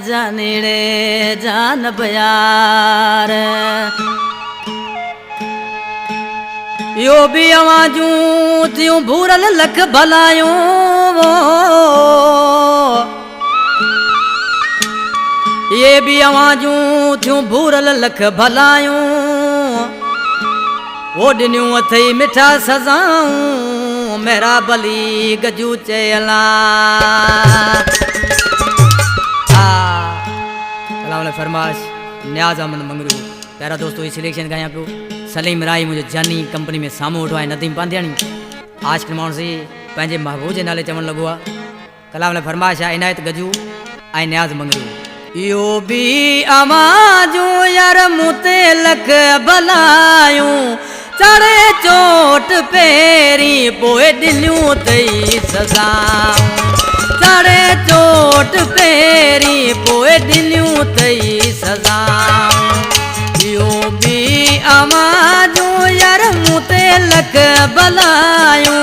जानेड़े जान प्यार यो भी आवाजूं थियूं भूरल लख भलायूं ये भी आवाजूं थियूं भूरल लख भलायूं वो ॾिनियूं अथई मिठा सज़ाऊं मेरा बली गजू चयला फरमाश न्याज अहमद मंगरू प्यारा दोस्तों ये सिलेक्शन गाया पियो सलीम राय मुझे जानी कंपनी में सामू उठो है नदीम पांधियाणी आज के माण्हू से पंहिंजे महबूब जे नाले चवण लॻो आहे कलाम ने फरमाश आहे इनायत गजू ऐं न्याज मंगरू यो भी आवाजूं यार मुते लख भलायूं चढ़े चोट पेरी पोए दिलियूं तई सज़ाऊं चढ़े चोट पेरी पोए दिलियूं तई सज़ाऊं यो भी आवाजूं यार मुते लख भलायूं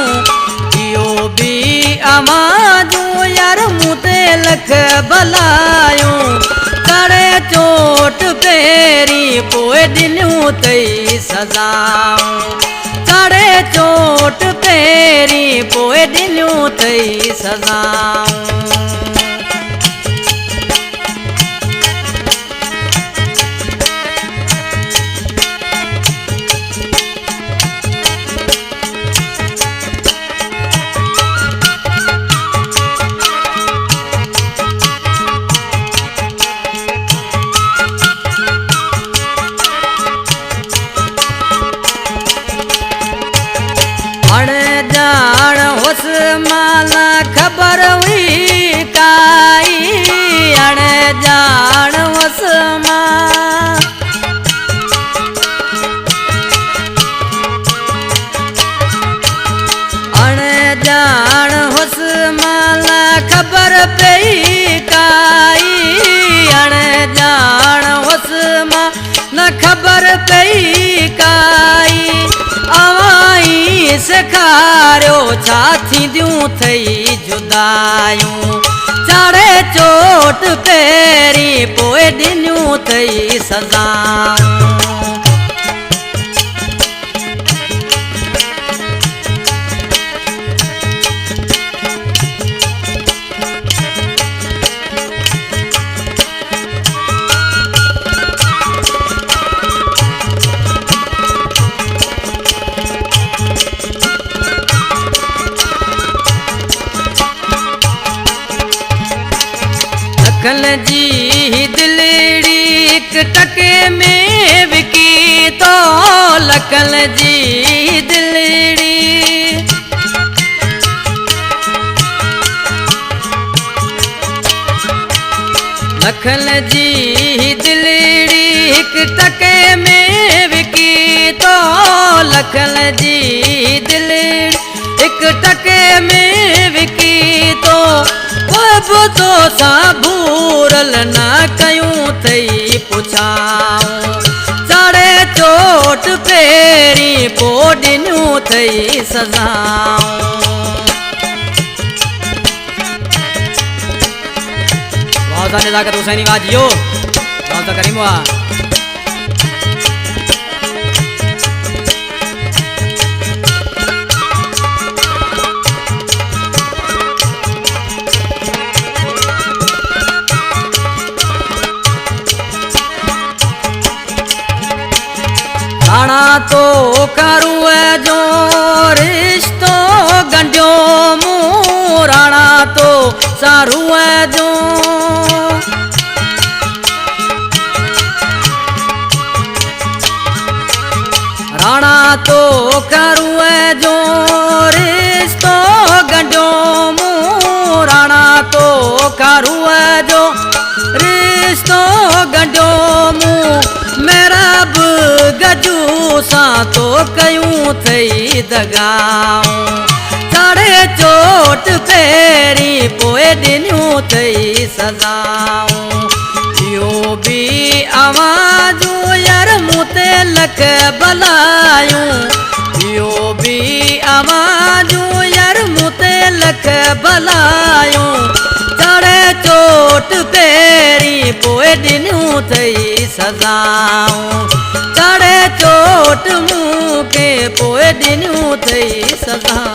यो भी आवाजूं यार मुते लख भलायूं चढ़े चोट पेरी पोए दिलियूं तई सज़ाऊं चढ़े चोट पेरी पोए दिलियूं तई सज़ाऊं माला खबर हुई काई अण जान वसमा अण जान हुस माला खबर पई काई अण जान हुस मां न खबर पई काई अवाई सेखारियो छा थींदियूं थई जुदायूं चढ़े चोट पेरी पोए ॾिनियूं थई सज़ाऊं लखन जी दिलड़ी एक टके में विकी तो लखन जी दिलड़ी लखन जी दिलड़ी एक टके में विकी तो लखन जी दिलड़ी एक टके में विकी तो तो सा भूरल ना कयूं थई पुछाऊं चढ़े चोट पेरी पो ॾिनियूं थई सज़ाऊं बहुत नज़ाकत हुसैनी वाजियो बहुत करीम हुआ राणा तो करूं जो रिश्तो गंढियो मूं राणा तो सारूं जो राणा तो करूं जो रिश्तो गंढियो मूं राणा तो करूं जो रिश्तो गंढियो मूं मेरा गजू सा तो कयूं थई दगाऊं चढ़े चोट पेरी पोए ॾिनियूं थई सज़ाऊं यो भी आवाजूं यार मुते लख भलायूं यो भी आवाजूं यार मुते लख भलायूं चढ़े चोट पेरी ॾिनियूं अथई सज़ाऊं चढ़े चोट मूं के पोइ ॾिनियूं अथई सज़ाऊं